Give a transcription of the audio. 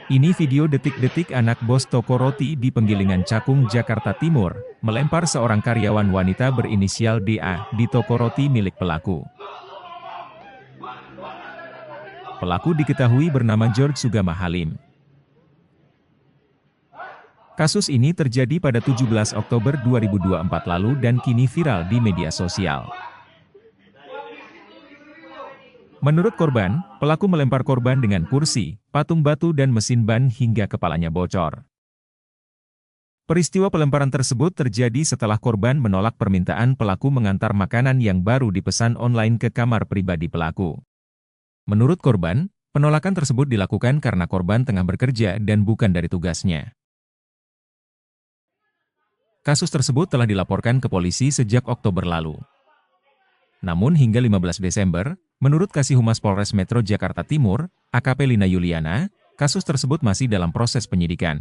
Ini video detik-detik anak bos toko roti di Penggilingan Cakung, Jakarta Timur, melempar seorang karyawan wanita berinisial DA di toko roti milik pelaku. Pelaku diketahui bernama George Sugama Halim. Kasus ini terjadi pada 17 Oktober 2024 lalu dan kini viral di media sosial. Menurut korban, pelaku melempar korban dengan kursi, patung batu dan mesin ban hingga kepalanya bocor. Peristiwa pelemparan tersebut terjadi setelah korban menolak permintaan pelaku mengantar makanan yang baru dipesan online ke kamar pribadi pelaku. Menurut korban, penolakan tersebut dilakukan karena korban tengah bekerja dan bukan dari tugasnya. Kasus tersebut telah dilaporkan ke polisi sejak Oktober lalu. Namun hingga 15 Desember, menurut Kasihumas Polres Metro Jakarta Timur, AKP Lina Yuliana, kasus tersebut masih dalam proses penyidikan.